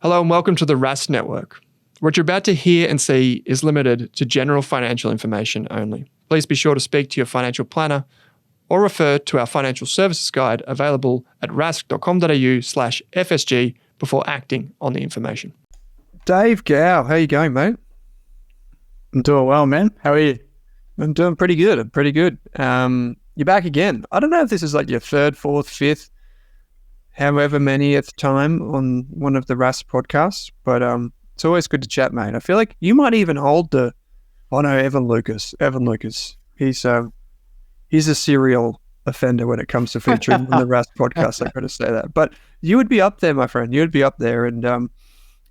Hello and welcome to the Rask Network. What you're about to hear and see is limited to general financial information only. Please be sure to speak to your financial planner or refer to our financial services guide available at rask.com.au/FSG before acting on the information. Dave Gow, how you going, mate? I'm doing well, man. How are you? I'm doing pretty good. You're back again. I don't know if this is like your third, fourth, fifth, however many at the time on one of the Rask podcasts, but it's always good to chat, mate. I feel like you might even hold Evan Lucas. He's a serial offender when it comes to featuring on the Rask podcast. I've got to say that. But you would be up there, my friend. You would be up there, and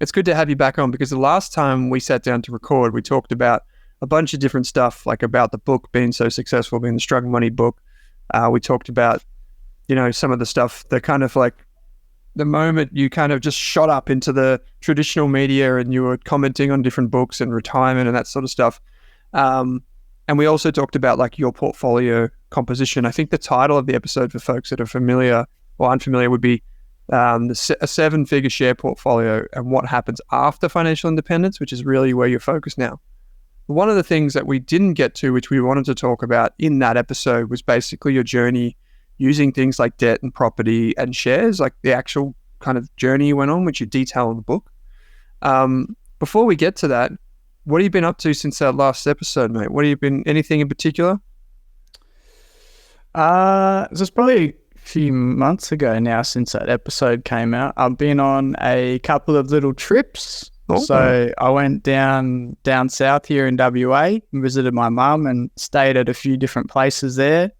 it's good to have you back on because the last time we sat down to record, we talked about a bunch of different stuff, like about the book being so successful, being the Struggle Money book. We talked about some of the stuff that kind of like the moment you kind of just shot up into the traditional media and you were commenting on different books and retirement and that sort of stuff. And we also talked about like your portfolio composition. I think the title of the episode for folks that are familiar or unfamiliar would be a 7-figure share portfolio and what happens after financial independence, which is really where you're focused now. One of the things that we didn't get to, which we wanted to talk about in that episode, was basically your journey using things like debt and property and shares, like the actual kind of journey you went on, which you detail in the book. Before we get to that, what have you been up to since that last episode, mate? Anything in particular? This was probably a few months ago now since that episode came out. I've been on a couple of little trips. Oh. So I went down south here in WA, visited my mum and stayed at a few different places there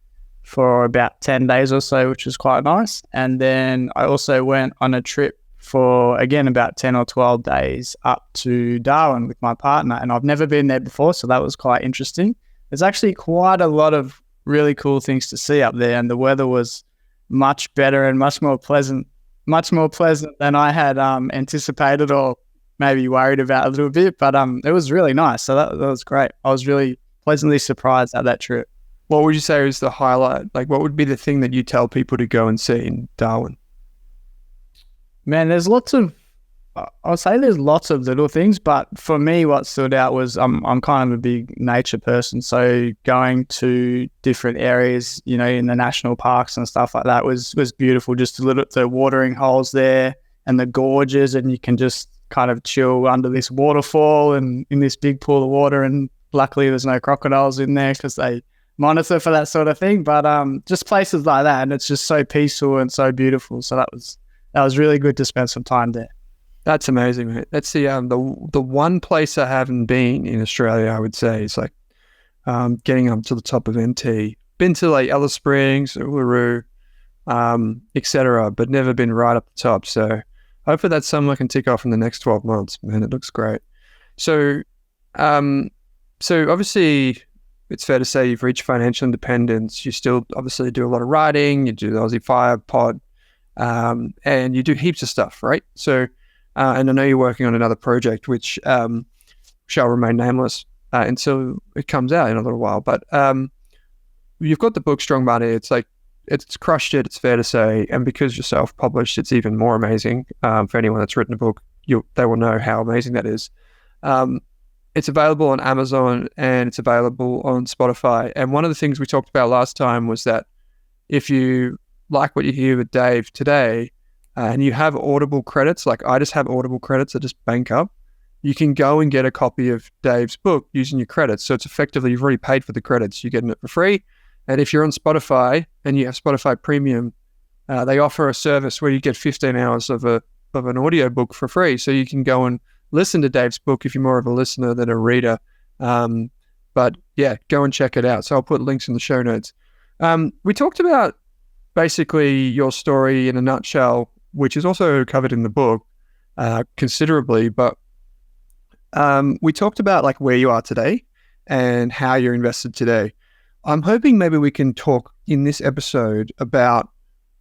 for about 10 days or so, which was quite nice. And then I also went on a trip for, again, about 10 or 12 days up to Darwin with my partner. And I've never been there before, so that was quite interesting. There's actually quite a lot of really cool things to see up there. And the weather was much better and much more pleasant than I had anticipated or maybe worried about a little bit. But it was really nice. So that was great. I was really pleasantly surprised at that trip. What would you say is the highlight? Like, what would be the thing that you tell people to go and see in Darwin? Man, there's lots of little things, but for me, what stood out was I'm kind of a big nature person. So going to different areas, in the national parks and stuff like that was beautiful. Just to look at the watering holes there and the gorges, and you can just kind of chill under this waterfall and in this big pool of water. And luckily, there's no crocodiles in there because they monitor for that sort of thing, but just places like that, and it's just so peaceful and so beautiful. So that was really good to spend some time there. That's amazing, mate. That's the one place I haven't been in Australia, I would say, is like getting up to the top of NT. Been to like Alice Springs, Uluru, etc., but never been right up the top. So hopefully that's something I can tick off in the next 12 months. Man, it looks great. So obviously, it's fair to say you've reached financial independence. You still obviously do a lot of writing. You do the Aussie Fire pod, and you do heaps of stuff, right? So, and I know you're working on another project which shall remain nameless until it comes out in a little while. But you've got the book Strong Money. It's like it's crushed it. It's fair to say, and because you're self-published, it's even more amazing. For anyone that's written a book, they will know how amazing that is. It's available on Amazon and it's available on Spotify. And one of the things we talked about last time was that if you like what you hear with Dave today and you have Audible credits, like I just have Audible credits that just bank up, you can go and get a copy of Dave's book using your credits. So it's effectively, you've already paid for the credits. You're getting it for free. And if you're on Spotify and you have Spotify Premium, they offer a service where you get 15 hours of an audio book for free. So you can go and listen to Dave's book if you're more of a listener than a reader. But yeah, go and check it out. So I'll put links in the show notes. We talked about basically your story in a nutshell, which is also covered in the book considerably. But we talked about like where you are today and how you're invested today. I'm hoping maybe we can talk in this episode about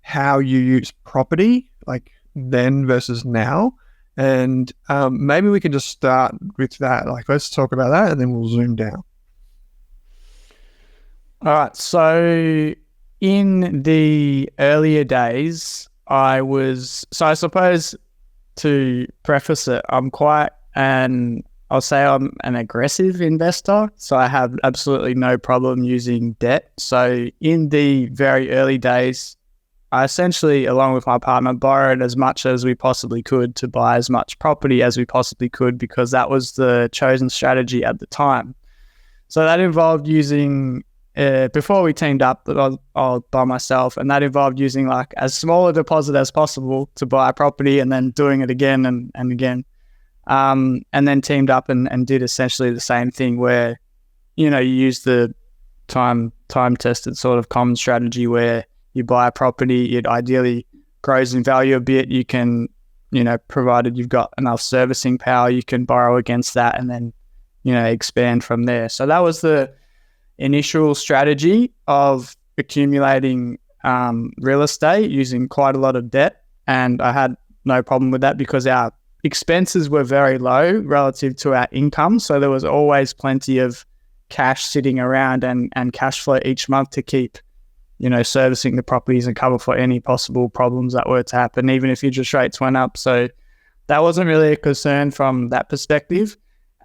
how you use property, like then versus now. And maybe we can just start with that. Like, let's talk about that and then we'll zoom down. All right. So in the earlier days, I suppose to preface it, I'll say I'm an aggressive investor. So I have absolutely no problem using debt. So in the very early days, I essentially, along with my partner, borrowed as much as we possibly could to buy as much property as we possibly could, because that was the chosen strategy at the time. So that involved using, before we teamed up, I by myself, and that involved using like as small a deposit as possible to buy a property, and then doing it again and again. And then teamed up and did essentially the same thing where, you use the time-tested sort of common strategy where you buy a property, it ideally grows in value a bit. You can, provided you've got enough servicing power, you can borrow against that and then, expand from there. So that was the initial strategy of accumulating real estate using quite a lot of debt. And I had no problem with that because our expenses were very low relative to our income. So there was always plenty of cash sitting around and cash flow each month to keep servicing the properties and cover for any possible problems that were to happen, even if interest rates went up. So that wasn't really a concern from that perspective.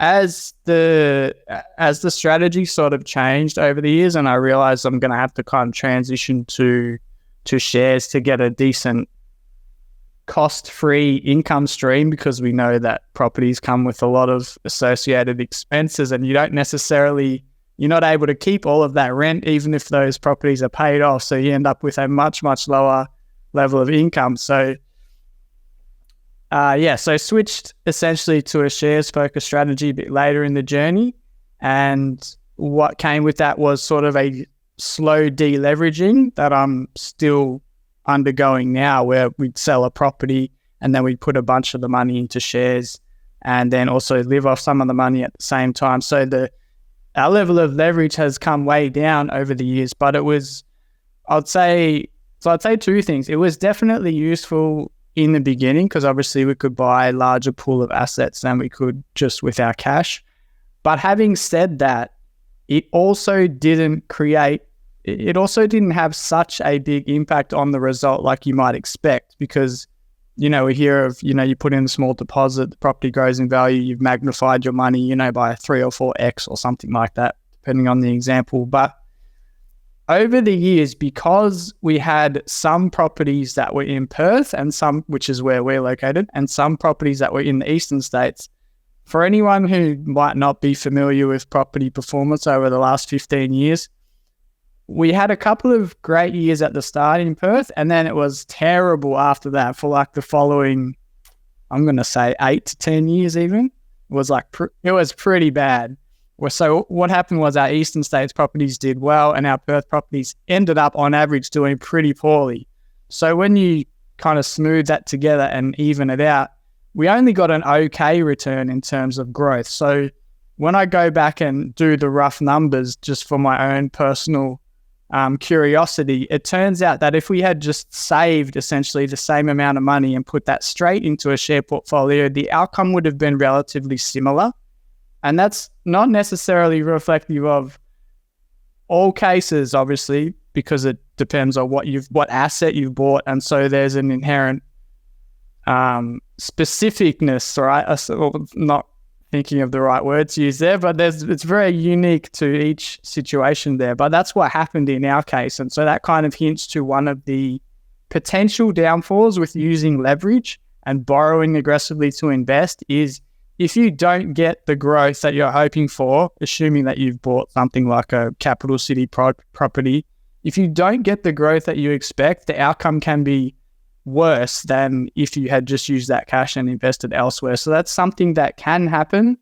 As the strategy sort of changed over the years, and I realized I'm going to have to kind of transition to shares to get a decent cost-free income stream, because we know that properties come with a lot of associated expenses, and you're not able to keep all of that rent, even if those properties are paid off. So you end up with a much, much lower level of income. So, so switched essentially to a shares-focused strategy a bit later in the journey. And what came with that was sort of a slow deleveraging that I'm still undergoing now, where we'd sell a property and then we'd put a bunch of the money into shares and then also live off some of the money at the same time. So our level of leverage has come way down over the years, but I'd say two things. It was definitely useful in the beginning because obviously we could buy a larger pool of assets than we could just with our cash. But having said that, it also didn't have such a big impact on the result like you might expect, because we hear of, you put in a small deposit, the property grows in value, you've magnified your money, by 3 or 4x or something like that, depending on the example. But over the years, because we had some properties that were in Perth and some, which is where we're located, and some properties that were in the eastern states, for anyone who might not be familiar with property performance over the last 15 years, we had a couple of great years at the start in Perth, and then it was terrible after that for like the following, I'm going to say 8 to 10 years even. It was it was pretty bad. So what happened was our eastern states properties did well and our Perth properties ended up on average doing pretty poorly. So when you kind of smooth that together and even it out, we only got an okay return in terms of growth. So when I go back and do the rough numbers just for my own personal curiosity, it turns out that if we had just saved essentially the same amount of money and put that straight into a share portfolio, the outcome would have been relatively similar. And that's not necessarily reflective of all cases, obviously, because it depends on what asset you've bought. And so there's an inherent specificness, right? Not thinking of the right words used there, but it's very unique to each situation there. But that's what happened in our case. And so that kind of hints to one of the potential downfalls with using leverage and borrowing aggressively to invest is if you don't get the growth that you're hoping for, assuming that you've bought something like a capital city property, if you don't get the growth that you expect, the outcome can be worse than if you had just used that cash and invested elsewhere. So that's something that can happen.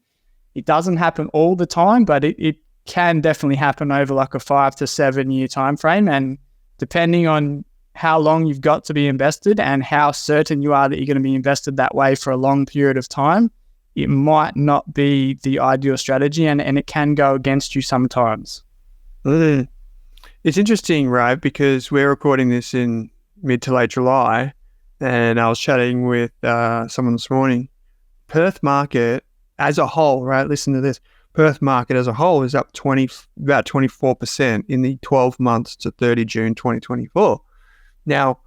It doesn't happen all the time, but it can definitely happen over like a 5 to 7 year time frame. And depending on how long you've got to be invested and how certain you are that you're going to be invested that way for a long period of time, it might not be the ideal strategy and it can go against you sometimes. It's interesting, right? Because we're recording this in mid to late July, and I was chatting with someone this morning. Perth market as a whole, right? Listen to this. Perth market as a whole is up about 24% in the 12 months to 30 June 2024. Now,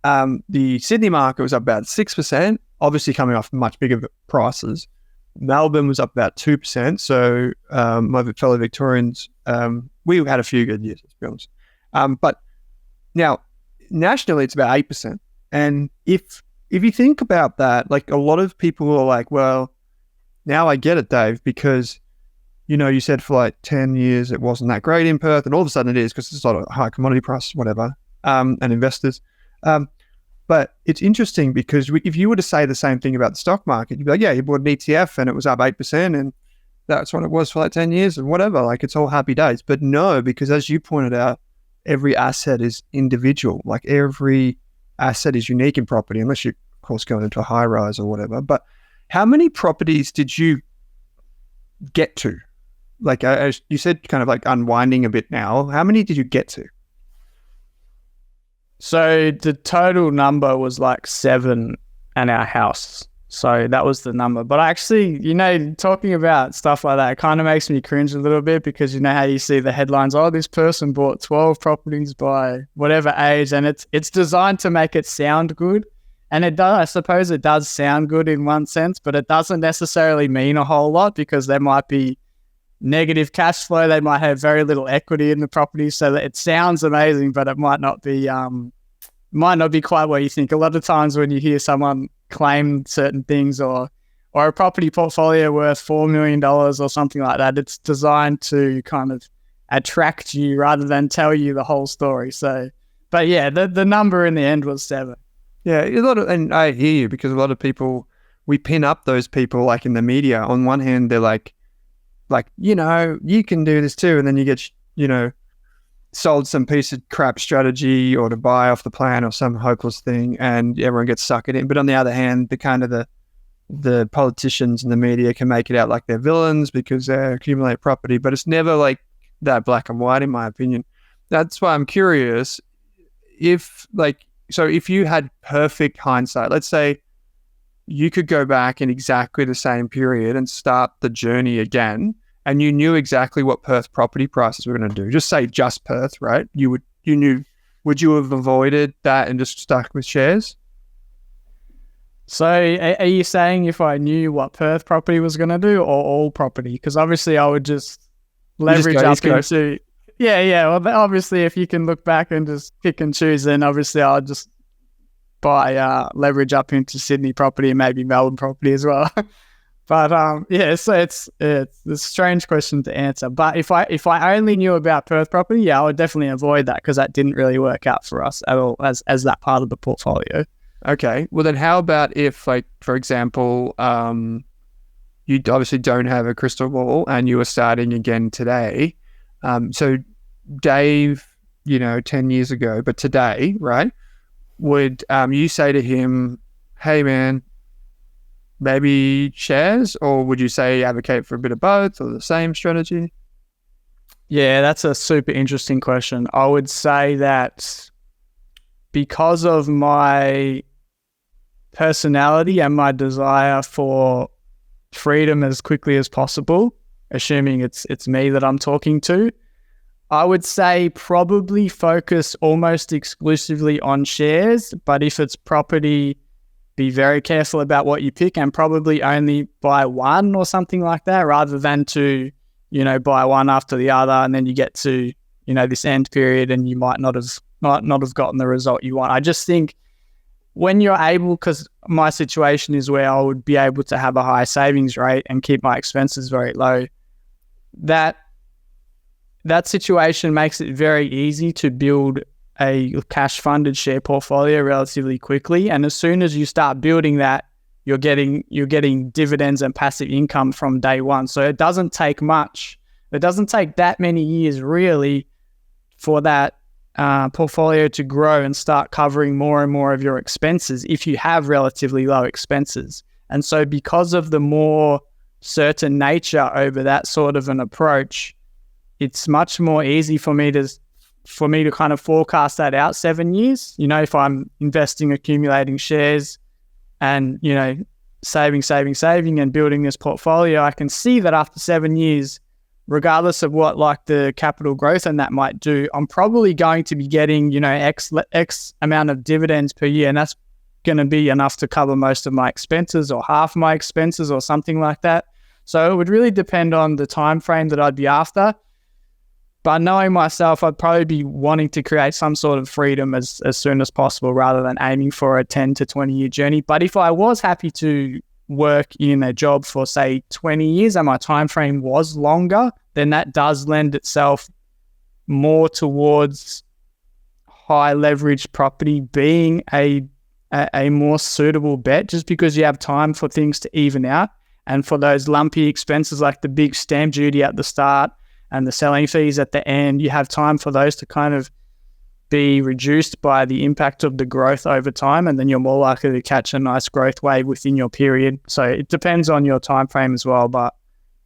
the Sydney market was up about 6%, obviously coming off much bigger prices. Melbourne was up about 2%. So my fellow Victorians, we had a few good years, let's be honest. But now, nationally, it's about 8%. And if you think about that, like a lot of people are like, well, now I get it, Dave, because, you said for like 10 years it wasn't that great in Perth, and all of a sudden it is because it's a lot of high commodity prices, whatever, and investors. But it's interesting because if you were to say the same thing about the stock market, you'd be like, yeah, you bought an ETF and it was up 8%, and that's what it was for like 10 years and whatever. Like, it's all happy days. But no, because as you pointed out, every asset is individual. Like, every asset is unique in property, unless you, of course, go into a high rise or whatever. But how many properties did you get to? Like, as you said, kind of like unwinding a bit now. How many did you get to? So the total number was like 7 and our house. So that was the number. But actually, talking about stuff like that, it kind of makes me cringe a little bit, because you know how you see the headlines, oh, this person bought 12 properties by whatever age, and it's designed to make it sound good. And it does, I suppose it does sound good in one sense, but it doesn't necessarily mean a whole lot, because there might be negative cash flow. They might have very little equity in the property, so that it sounds amazing, but it might not be quite what you think. A lot of times when you hear someone claim certain things, or a property portfolio worth $4 million or something like that, it's designed to kind of attract you rather than tell you the whole story. So, but yeah, the number in the end was 7. Yeah, and I hear you, because a lot of people, we pin up those people like in the media. On one hand, they're like, you can do this too. And then you get, sold some piece of crap strategy, or to buy off the plan, or some hopeless thing, and everyone gets suckered in. But on the other hand, the politicians and the media can make it out like they're villains because they accumulate property, but it's never like that black and white, in my opinion. That's why I'm curious if you had perfect hindsight, let's say you could go back in exactly the same period and start the journey again, and you knew exactly what Perth property prices were going to do. Just say just Perth, right? Would you have avoided that and just stuck with shares? So are you saying if I knew what Perth property was going to do, or all property? Because obviously I would just leverage up into... Yeah. Well, obviously if you can look back and just pick and choose, then obviously I'll just buy leverage up into Sydney property and maybe Melbourne property as well. But so it's a strange question to answer. But if I only knew about Perth property, I would definitely avoid that, because that didn't really work out for us at all as that part of the portfolio. Okay. Well, then how about if, like, for example, you obviously don't have a crystal ball and you are starting again today. So Dave, 10 years ago, but today, right, would you say to him, hey, man, maybe shares? Or would you say advocate for a bit of both, or the same strategy? Yeah, that's a super interesting question. I would say that because of my personality and my desire for freedom as quickly as possible, assuming it's me that I'm talking to, I would say probably focus almost exclusively on shares. But if it's property, be very careful about what you pick, and probably only buy one or something like that, rather than to, buy one after the other, and then you get to, this end period and you might not have gotten the result you want. I just think when you're able, because my situation is where I would be able to have a high savings rate and keep my expenses very low, that situation makes it very easy to build a cash funded share portfolio relatively quickly. And as soon as you start building that, you're getting dividends and passive income from day one. So it doesn't take much. It doesn't take that many years really for that portfolio to grow and start covering more and more of your expenses if you have relatively low expenses. And so because of the more certain nature over that sort of an approach, it's much more easy for me to kind of forecast that out 7 years. If I'm investing, accumulating shares and, saving and building this portfolio, I can see that after 7 years, regardless of what like the capital growth and that might do, I'm probably going to be getting, X amount of dividends per year. And that's going to be enough to cover most of my expenses or half my expenses or something like that. So it would really depend on the time frame that I'd be after. But knowing myself, I'd probably be wanting to create some sort of freedom as soon as possible rather than aiming for a 10 to 20 year journey. But if I was happy to work in a job for, say, 20 years and my time frame was longer, then that does lend itself more towards high leverage property being a more suitable bet, just because you have time for things to even out. And for those lumpy expenses like the big stamp duty at the start and the selling fees at the end, you have time for those to kind of be reduced by the impact of the growth over time, and then you're more likely to catch a nice growth wave within your period. So it depends on your time frame as well, but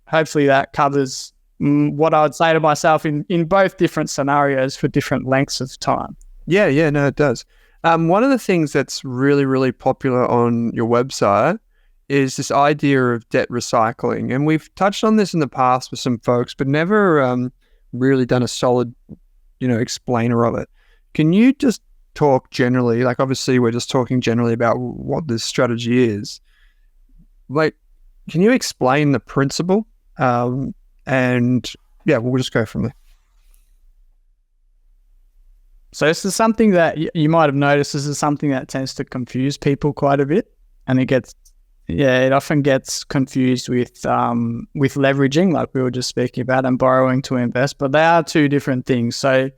hopefully that covers what I would say to myself in both different scenarios for different lengths of time. Yeah, no, it does. One of the things that's really, really popular on your website is this idea of debt recycling. And we've touched on this in the past with some folks, but never really done a solid, explainer of it. Can you just talk generally, like obviously we're just talking generally about what this strategy is. Like, can you explain the principle? And yeah, we'll just go from there. So this is something that you might have noticed. This is something that tends to confuse people quite a bit, and it often gets confused with leveraging, like we were just speaking about, and borrowing to invest. But they are two different things. So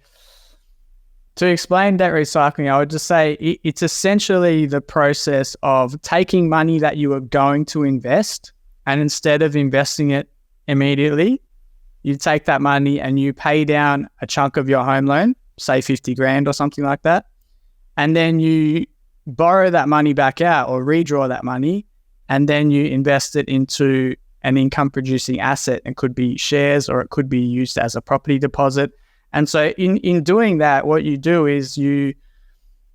to explain debt recycling, I would just say it's essentially the process of taking money that you are going to invest, and instead of investing it immediately, you take that money and you pay down a chunk of your home loan, say 50 grand or something like that. And then you borrow that money back out or redraw that money, and then you invest it into an income producing asset. It could be shares or it could be used as a property deposit. And so in doing that, what you do is you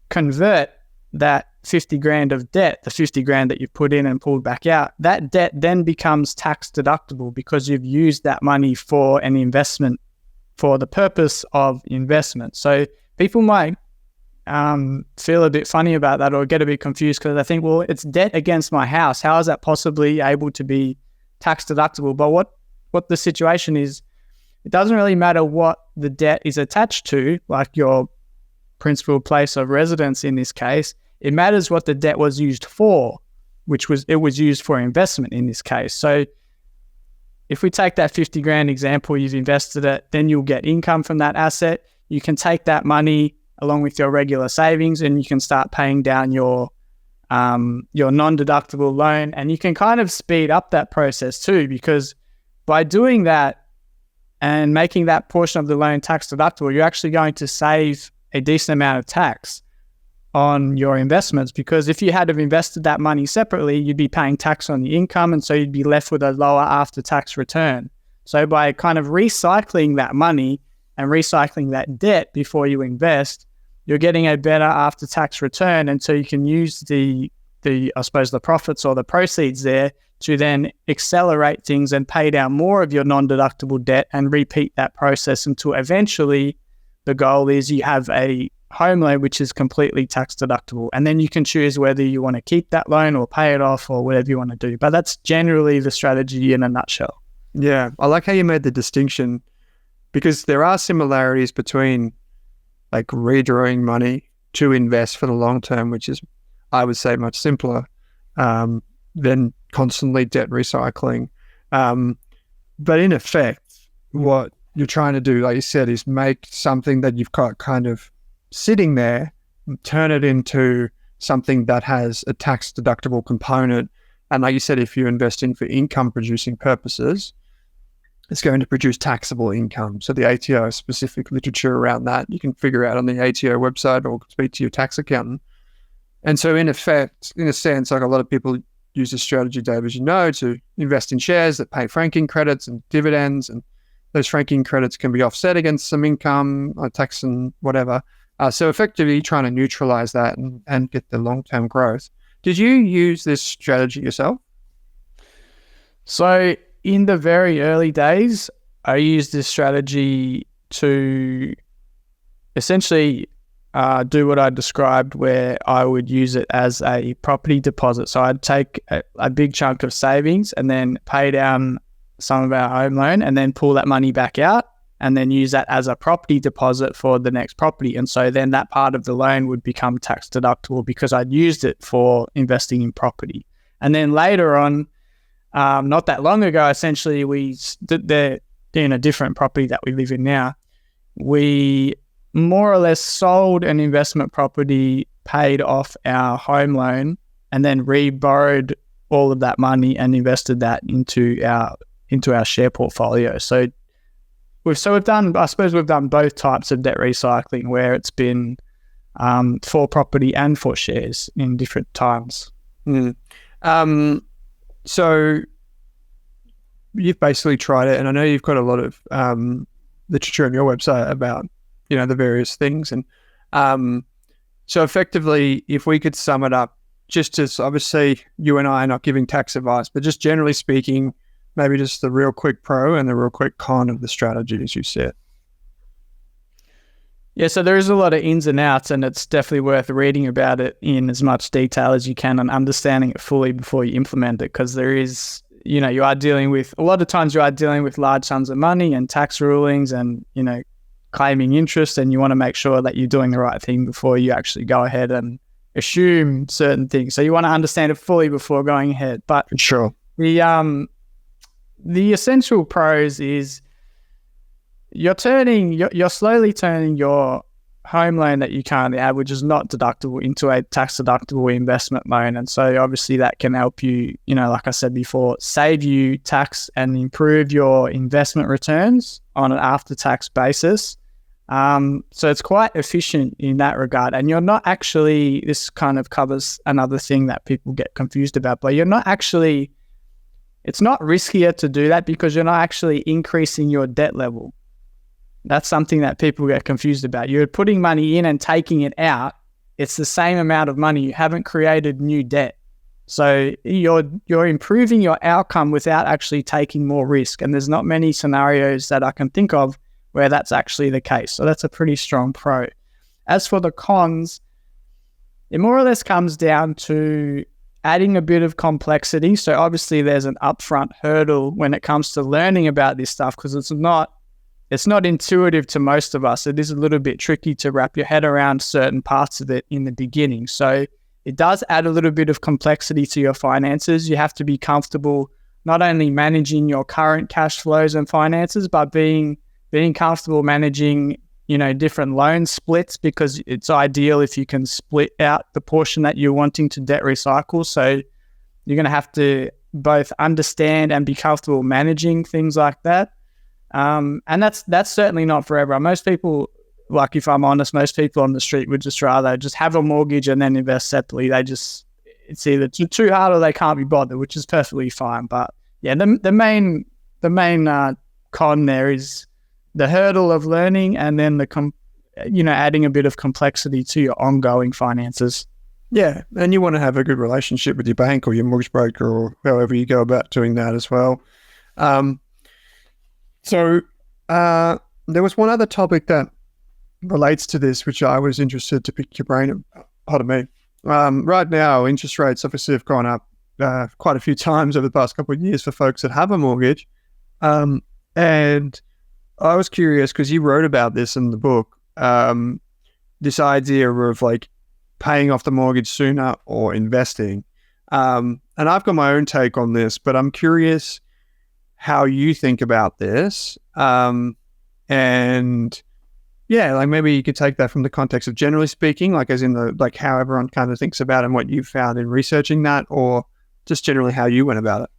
convert that 50 grand of debt, the 50 grand that you've put in and pulled back out, that debt then becomes tax deductible because you've used that money for an investment, for the purpose of investment. So people might feel a bit funny about that or get a bit confused because they think, well, it's debt against my house. How is that possibly able to be tax deductible? But what the situation is, it doesn't really matter what the debt is attached to, like your principal place of residence in this case. It matters what the debt was used for, it was used for investment in this case. So if we take that 50 grand example, you've invested it, then you'll get income from that asset. You can take that money along with your regular savings and you can start paying down your non-deductible loan. And you can kind of speed up that process too, because by doing that and making that portion of the loan tax deductible, you're actually going to save a decent amount of tax on your investments, because if you had have invested that money separately, you'd be paying tax on the income, and so you'd be left with a lower after-tax return. So by kind of recycling that money and recycling that debt before you invest, you're getting a better after-tax return, and so you can use the I suppose the profits or the proceeds there to then accelerate things and pay down more of your non-deductible debt and repeat that process until eventually the goal is you have a home loan which is completely tax deductible, and then you can choose whether you want to keep that loan or pay it off or whatever you want to do. But that's generally the strategy in a nutshell. Yeah, I like how you made the distinction, because there are similarities between like redrawing money to invest for the long term, which is, I would say, much simpler than constantly debt recycling. But in effect, what you're trying to do, like you said, is make something that you've got kind of sitting there, turn it into something that has a tax deductible component. And like you said, if you're investing for income producing purposes, it's going to produce taxable income. So the ATO specific literature around that, you can figure out on the ATO website or speak to your tax accountant. And so in effect, in a sense, like a lot of people use this strategy, Dave, as you know, to invest in shares that pay franking credits and dividends, and those franking credits can be offset against some income, tax and whatever. So effectively trying to neutralize that and get the long-term growth. Did you use this strategy yourself? So in the very early days, I used this strategy to essentially do what I described, where I would use it as a property deposit. So I'd take a big chunk of savings and then pay down some of our home loan and then pull that money back out and then use that as a property deposit for the next property. And so then that part of the loan would become tax deductible because I'd used it for investing in property. And then later on, not that long ago, essentially, they're in a different property that we live in now. We more or less sold an investment property, paid off our home loan, and then re-borrowed all of that money and invested that into our share portfolio. So we've done both types of debt recycling, where it's been for property and for shares in different times. So you've basically tried it, and I know you've got a lot of literature on your website about the various things, and so effectively, if we could sum it up, just as obviously you and I are not giving tax advice, but just generally speaking, maybe just the real quick pro and the real quick con of the strategy as you said. Yeah, so there is a lot of ins and outs, and it's definitely worth reading about it in as much detail as you can and understanding it fully before you implement it, because there is, you are dealing with, a lot of times you are dealing with large sums of money and tax rulings and, claiming interest, and you want to make sure that you're doing the right thing before you actually go ahead and assume certain things. So you want to understand it fully before going ahead. But sure, the essential pros is you're slowly turning your home loan that you currently have, which is not deductible, into a tax deductible investment loan. And so obviously that can help you, like I said before, save you tax and improve your investment returns on an after-tax basis. So it's quite efficient in that regard. And you're not actually, this kind of covers another thing that people get confused about, but it's not riskier to do that because you're not actually increasing your debt level. That's something that people get confused about. You're putting money in and taking it out. It's the same amount of money. You haven't created new debt. So you're improving your outcome without actually taking more risk. And there's not many scenarios that I can think of where that's actually the case. So that's a pretty strong pro. As for the cons, it more or less comes down to adding a bit of complexity. So obviously there's an upfront hurdle when it comes to learning about this stuff, because it's not intuitive to most of us. It is a little bit tricky to wrap your head around certain parts of it in the beginning. So it does add a little bit of complexity to your finances. You have to be comfortable not only managing your current cash flows and finances, but being comfortable managing, different loan splits, because it's ideal if you can split out the portion that you're wanting to debt recycle. So you're going to have to both understand and be comfortable managing things like that. And that's certainly not for everyone. Most people, like if I'm honest, most people on the street would just rather just have a mortgage and then invest separately. It's either too hard or they can't be bothered, which is perfectly fine. But yeah, the main con there is the hurdle of learning, and then adding a bit of complexity to your ongoing finances. Yeah, and you want to have a good relationship with your bank or your mortgage broker or however you go about doing that as well. So there was one other topic that relates to this, which I was interested to pick your brain. Pardon me. Right now, interest rates obviously have gone up quite a few times over the past couple of years for folks that have a mortgage. And I was curious because you wrote about this in the book, this idea of like paying off the mortgage sooner or investing. And I've got my own take on this, but I'm curious how you think about this. And yeah, like maybe you could take that from the context of generally speaking, like as in how everyone kind of thinks about it and what you found in researching that, or just generally how you went about it.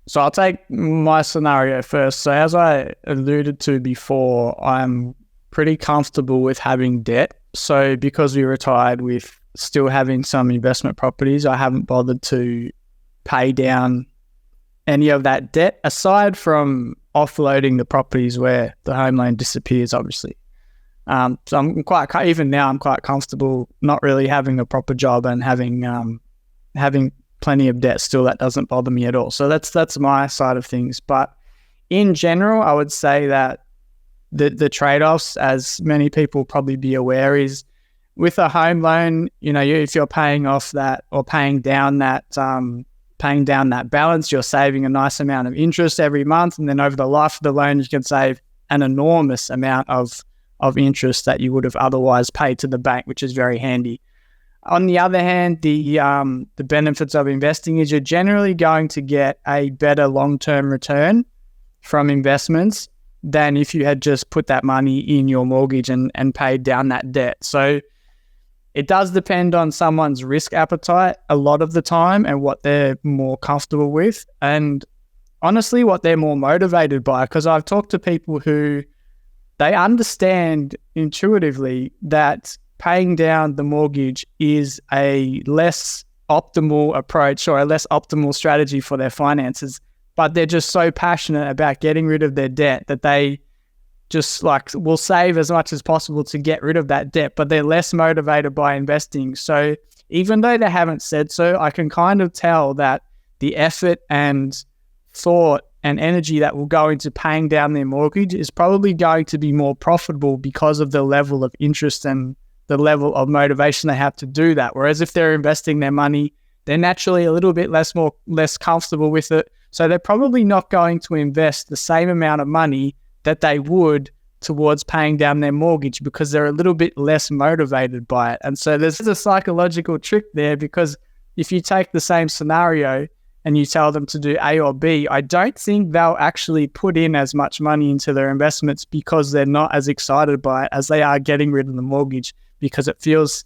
So I'll take my scenario first. So as I alluded to before, I'm pretty comfortable with having debt. So because we retired with still having some investment properties, I haven't bothered to pay down any of that debt, aside from offloading the properties where the home loan disappears, obviously. So I'm quite comfortable not really having a proper job and having plenty of debt still. That doesn't bother me at all. So that's my side of things. But in general, I would say that the trade-offs, as many people probably be aware, is with a home loan, if you're paying off that or paying down that balance, you're saving a nice amount of interest every month. And then over the life of the loan, you can save an enormous amount of interest that you would have otherwise paid to the bank, which is very handy. On the other hand, the benefits of investing is you're generally going to get a better long-term return from investments than if you had just put that money in your mortgage and paid down that debt. So it does depend on someone's risk appetite a lot of the time and what they're more comfortable with, and honestly what they're more motivated by, because I've talked to people who they understand intuitively that paying down the mortgage is a less optimal approach or a less optimal strategy for their finances, but they're just so passionate about getting rid of their debt that they just will save as much as possible to get rid of that debt, but they're less motivated by investing. So even though they haven't said so, I can kind of tell that the effort and thought and energy that will go into paying down their mortgage is probably going to be more profitable because of the level of interest and the level of motivation they have to do that. Whereas if they're investing their money, they're naturally a little bit less comfortable with it. So they're probably not going to invest the same amount of money that they would towards paying down their mortgage because they're a little bit less motivated by it. And so there's a psychological trick there, because if you take the same scenario and you tell them to do A or B, I don't think they'll actually put in as much money into their investments because they're not as excited by it as they are getting rid of the mortgage, because it feels...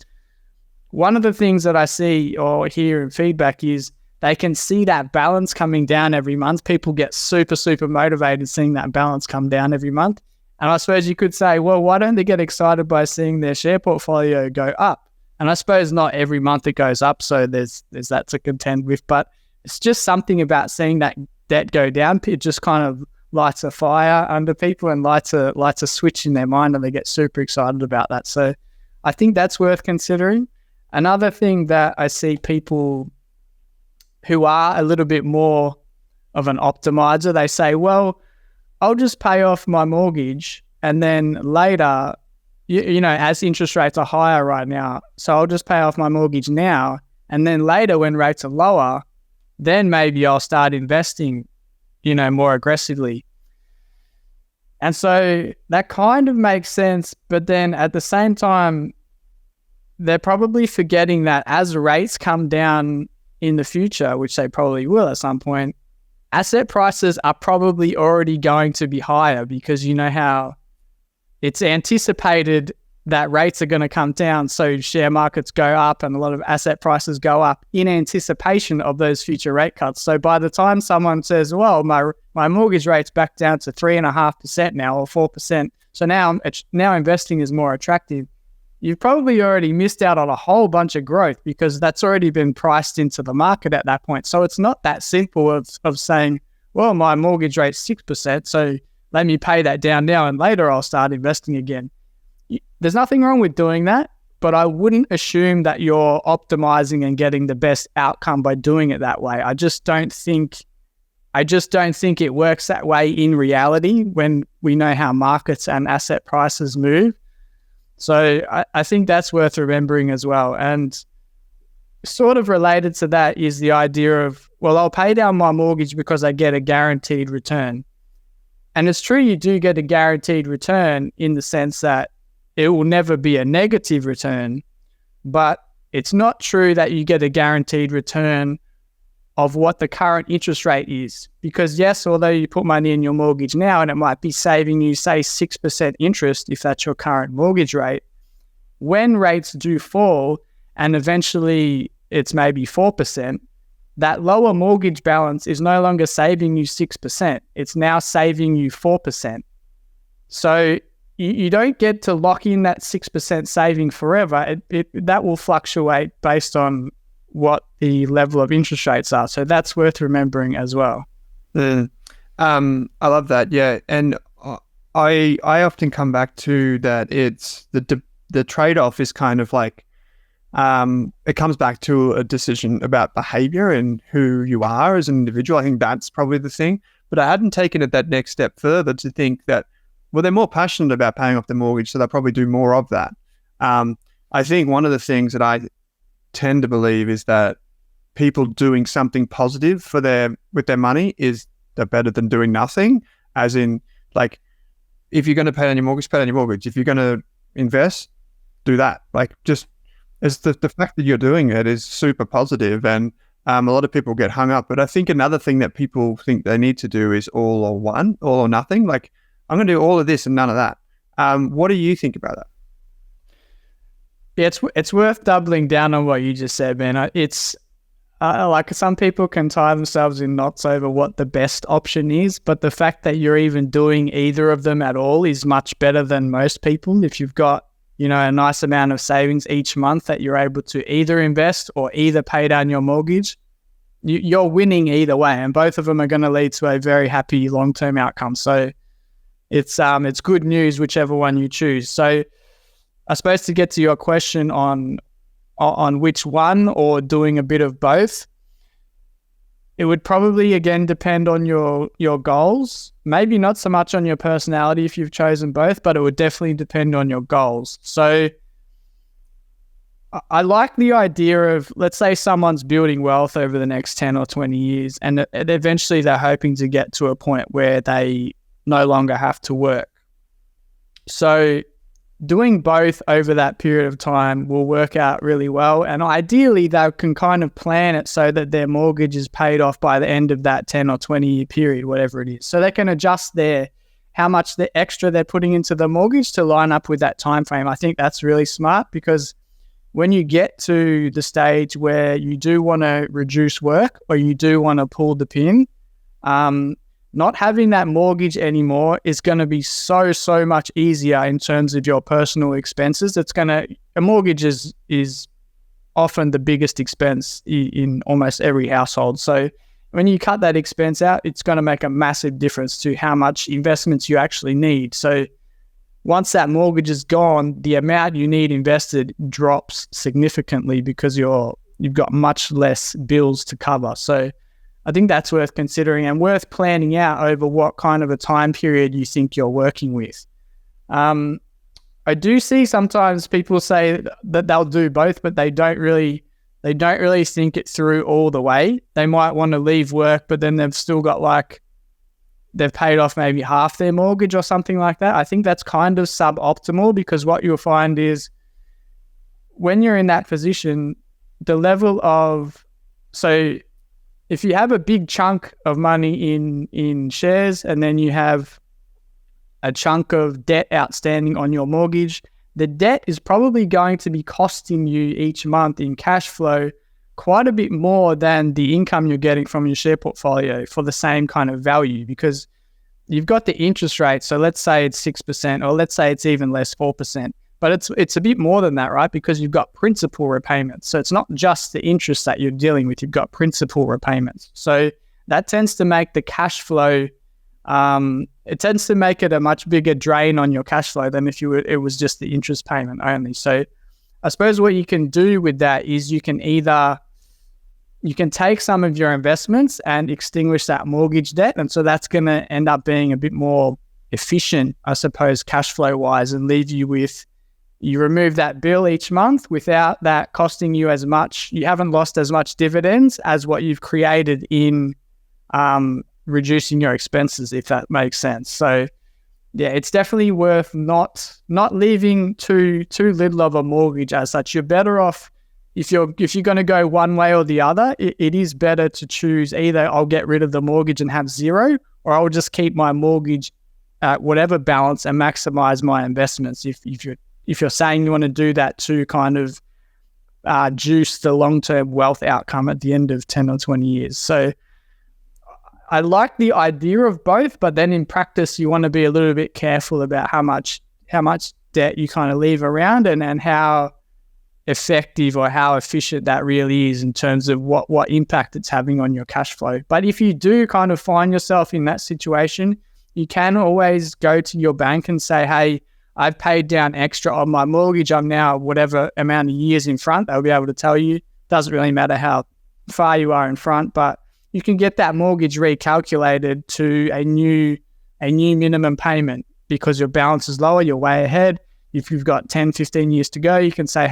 One of the things that I see or hear in feedback is they can see that balance coming down every month. People get super, super motivated seeing that balance come down every month. And I suppose you could say, well, why don't they get excited by seeing their share portfolio go up? And I suppose not every month it goes up, so there's that to contend with. But it's just something about seeing that debt go down. It just kind of lights a fire under people and lights a switch in their mind, and they get super excited about that. So I think that's worth considering. Another thing that I see people who are a little bit more of an optimizer, they say, well, I'll just pay off my mortgage and then later, as interest rates are higher right now, so I'll just pay off my mortgage now, and then later when rates are lower, then maybe I'll start investing, more aggressively. And so that kind of makes sense, but then at the same time, they're probably forgetting that as rates come down in the future, which they probably will at some point, asset prices are probably already going to be higher, because you know how it's anticipated that rates are going to come down. So share markets go up and a lot of asset prices go up in anticipation of those future rate cuts. So by the time someone says, well, my mortgage rate's back down to 3.5% now, or 4%, so now investing is more attractive, you've probably already missed out on a whole bunch of growth, because that's already been priced into the market at that point. So it's not that simple of saying, well, my mortgage rate's 6%, so let me pay that down now and later I'll start investing again. There's nothing wrong with doing that, but I wouldn't assume that you're optimizing and getting the best outcome by doing it that way. I just don't think it works that way in reality when we know how markets and asset prices move. So I think that's worth remembering as well. And sort of related to that is the idea of, well, I'll pay down my mortgage because I get a guaranteed return. And it's true, you do get a guaranteed return in the sense that it will never be a negative return, but it's not true that you get a guaranteed return of what the current interest rate is. Because yes, although you put money in your mortgage now and it might be saving you, say, 6% interest, if that's your current mortgage rate, when rates do fall and eventually it's maybe 4%, that lower mortgage balance is no longer saving you 6%. It's now saving you 4%. So you don't get to lock in that 6% saving forever. That will fluctuate based on what the level of interest rates are. So that's worth remembering as well. I love that. Yeah. And I often come back to that. It's the trade-off is kind of like, it comes back to a decision about behavior and who you are as an individual. I think that's probably the thing, but I hadn't taken it that next step further to think that well, they're more passionate about paying off the mortgage, so they'll probably do more of that. I think one of the things that I tend to believe is that people doing something positive with their money is they're better than doing nothing. As in, like, if you're going to pay on your mortgage, pay on your mortgage. If you're going to invest, do that. Like, just as the fact that you're doing it is super positive, and a lot of people get hung up. But I think another thing that people think they need to do is all or nothing. Like, I'm going to do all of this and none of that. What do you think about that? Yeah, it's worth doubling down on what you just said, man. It's like some people can tie themselves in knots over what the best option is, but the fact that you're even doing either of them at all is much better than most people. If you've got, a nice amount of savings each month that you're able to either invest or either pay down your mortgage, you're winning either way, and both of them are going to lead to a very happy long-term outcome. So it's good news whichever one you choose. So I suppose to get to your question on which one or doing a bit of both, it would probably again depend on your goals. Maybe not so much on your personality if you've chosen both, but it would definitely depend on your goals. So I like the idea of, let's say someone's building wealth over the next 10 or 20 years, and eventually they're hoping to get to a point where they no longer have to work. So doing both over that period of time will work out really well. And ideally, they can kind of plan it so that their mortgage is paid off by the end of that 10 or 20 year period, whatever it is. So they can adjust how much the extra they're putting into the mortgage to line up with that time frame. I think that's really smart, because when you get to the stage where you do want to reduce work or you do want to pull the pin, not having that mortgage anymore is going to be so much easier in terms of your personal expenses. A mortgage is often the biggest expense in almost every household. So when you cut that expense out, it's going to make a massive difference to how much investments you actually need. So once that mortgage is gone, the amount you need invested drops significantly because you've got much less bills to cover. So I think that's worth considering and worth planning out over what kind of a time period you think you're working with. I do see sometimes people say that they'll do both, but they don't really think it through all the way. They might want to leave work, but then they've still got they've paid off maybe half their mortgage or something like that. I think that's kind of suboptimal, because what you'll find is when you're in that position, the level of, so if you have a big chunk of money in shares and then you have a chunk of debt outstanding on your mortgage, the debt is probably going to be costing you each month in cash flow quite a bit more than the income you're getting from your share portfolio for the same kind of value, because you've got the interest rate. So let's say it's 6%, or let's say it's even less, 4%. But it's a bit more than that, right? Because you've got principal repayments. So it's not just the interest that you're dealing with, you've got principal repayments. So that tends to make the cash flow, it tends to make it a much bigger drain on your cash flow than if it was just the interest payment only. So I suppose what you can do with that is you can take some of your investments and extinguish that mortgage debt. And so that's going to end up being a bit more efficient, I suppose, cash flow wise, and leave you with, you remove that bill each month without that costing you as much. You haven't lost as much dividends as what you've created in reducing your expenses, if that makes sense. So yeah, it's definitely worth not leaving too little of a mortgage as such. You're better off if you're going to go one way or the other. It is better to choose either I'll get rid of the mortgage and have zero, or I'll just keep my mortgage at whatever balance and maximize my investments. If you're saying you want to do that to kind of juice the long-term wealth outcome at the end of 10 or 20 years. So I like the idea of both, but then in practice, you want to be a little bit careful about how much debt you kind of leave around and how effective or how efficient that really is in terms of what impact it's having on your cash flow. But if you do kind of find yourself in that situation, you can always go to your bank and say, hey, I've paid down extra on my mortgage. I'm now whatever amount of years in front. They'll be able to tell you. Doesn't really matter how far you are in front, but you can get that mortgage recalculated to a new minimum payment because your balance is lower, you're way ahead. If you've got 10, 15 years to go, you can say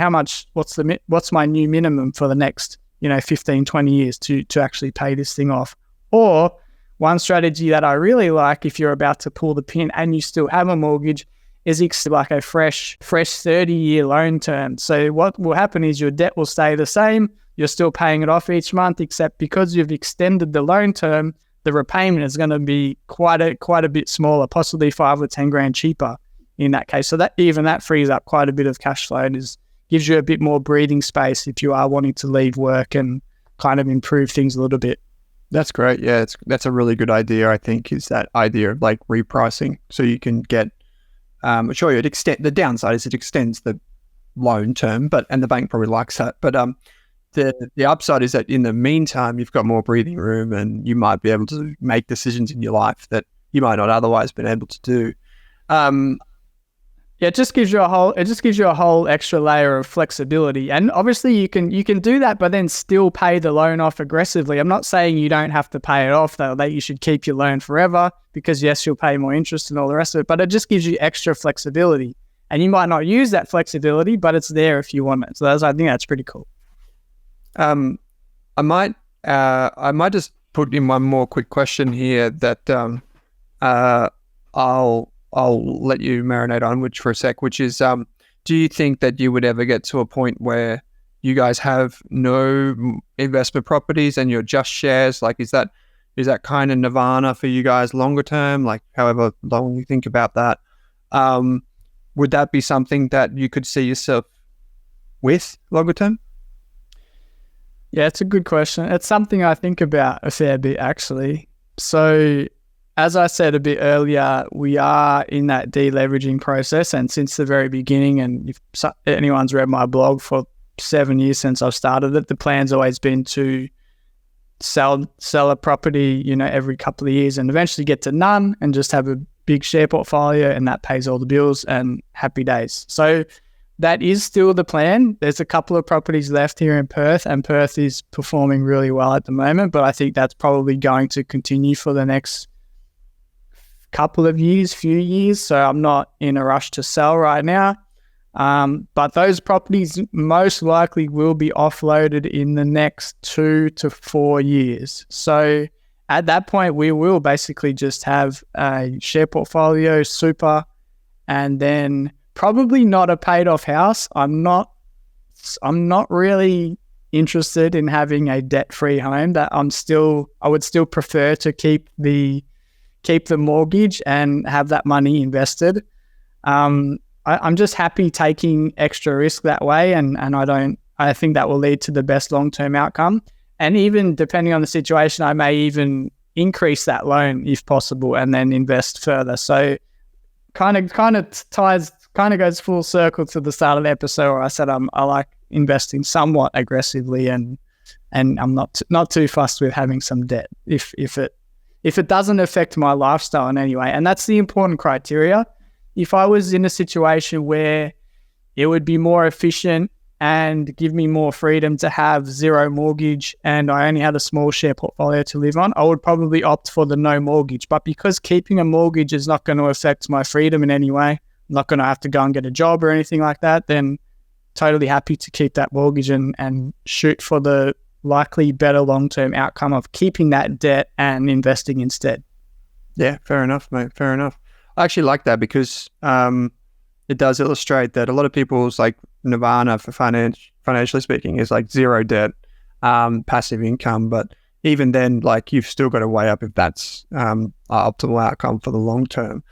what's my new minimum for the next, 15, 20 years to actually pay this thing off. Or one strategy that I really like, if you're about to pull the pin and you still have a mortgage, is like a fresh 30-year loan term. So what will happen is your debt will stay the same. You're still paying it off each month, except because you've extended the loan term, the repayment is going to be quite a bit smaller, possibly 5 or 10 grand cheaper in that case. So that frees up quite a bit of cash flow and gives you a bit more breathing space if you are wanting to leave work and kind of improve things a little bit. That's great. Yeah, that's a really good idea, I think, is that idea of like repricing. So you can get, sure, the downside is it extends the loan term, and the bank probably likes that. But the upside is that in the meantime, you've got more breathing room and you might be able to make decisions in your life that you might not otherwise been able to do. It just gives you a whole extra layer of flexibility. And obviously you can do that, but then still pay the loan off aggressively. I'm not saying you don't have to pay it off, though, that you should keep your loan forever, because yes, you'll pay more interest and all the rest of it, but it just gives you extra flexibility. And you might not use that flexibility, but it's there if you want it. So I think that's pretty cool. I might just put in one more quick question here that I'll let you marinate on for a sec, which is, do you think that you would ever get to a point where you guys have no investment properties and you're just shares? Like, is that kind of nirvana for you guys longer term? Like, however long you think about that, would that be something that you could see yourself with longer term? Yeah, it's a good question. It's something I think about a fair bit, actually. So, as I said a bit earlier, we are in that deleveraging process, and since the very beginning, and if anyone's read my blog for 7 years since I've started it, the plan's always been to sell a property, every couple of years and eventually get to none and just have a big share portfolio, and that pays all the bills and happy days. So that is still the plan. There's a couple of properties left here in Perth, and Perth is performing really well at the moment, but I think that's probably going to continue for the next few years. So I'm not in a rush to sell right now. But those properties most likely will be offloaded in the next 2 to 4 years. So at that point, we will basically just have a share portfolio, super, and then probably not a paid off house. I'm not really interested in having a debt-free home. I would still prefer to keep the mortgage and have that money invested. I'm just happy taking extra risk that way, and I think that will lead to the best long-term outcome. And even depending on the situation, I may even increase that loan if possible and then invest further. So kind of goes full circle to the start of the episode where I said I like investing somewhat aggressively, and I'm not too fussed with having some debt if it doesn't affect my lifestyle in any way. And that's the important criteria. If I was in a situation where it would be more efficient and give me more freedom to have zero mortgage and I only had a small share portfolio to live on, I would probably opt for the no mortgage. But because keeping a mortgage is not going to affect my freedom in any way, I'm not going to have to go and get a job or anything like that, then totally happy to keep that mortgage and shoot for the likely better long-term outcome of keeping that debt and investing instead. Yeah, fair enough, mate. Fair enough. I actually like that because it does illustrate that a lot of people's like nirvana for financially speaking is like zero debt, passive income. But even then, like you've still got to weigh up if that's an optimal outcome for the long term.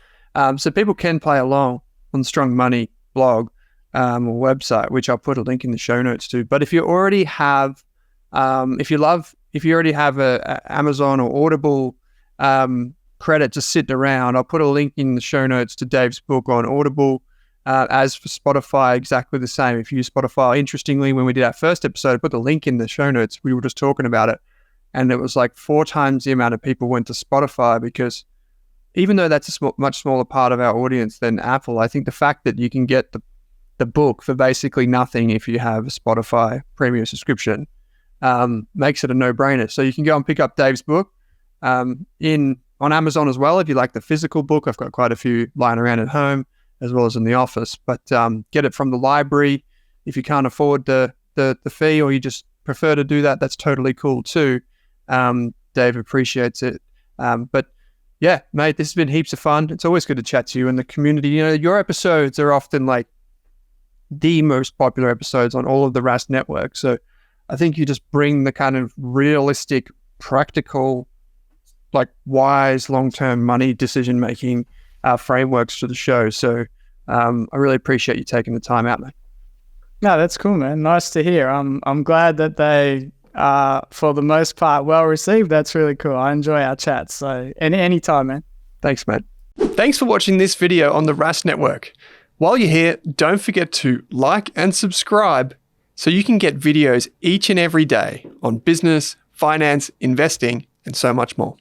So people can play along on Strong Money blog or website, which I'll put a link in the show notes to. But if you already have if you already have a Amazon or Audible credit just sitting around, I'll put a link in the show notes to Dave's book on Audible. As for Spotify, exactly the same. If you use Spotify, interestingly, when we did our first episode, I put the link in the show notes. We were just talking about it, and it was like 4 times the amount of people went to Spotify, because even though that's a much smaller part of our audience than Apple, I think the fact that you can get the book for basically nothing if you have a Spotify premium subscription makes it a no-brainer. So you can go and pick up Dave's book in on Amazon as well. If you like the physical book, I've got quite a few lying around at home as well as in the office. But get it from the library. If you can't afford the fee, or you just prefer to do that, that's totally cool too. Dave appreciates it. But yeah, mate, this has been heaps of fun. It's always good to chat to you in the community. You know, your episodes are often like the most popular episodes on all of the Rask network. So I think you just bring the kind of realistic, practical, like wise, long-term money decision-making frameworks to the show. So I really appreciate you taking the time out, mate. No, that's cool, man. Nice to hear. I'm glad that they for the most part, well received. That's really cool. I enjoy our chats. So anytime, man. Thanks, mate. Thanks for watching this video on the Rask Network. While you're here, don't forget to like and subscribe so you can get videos each and every day on business, finance, investing, and so much more.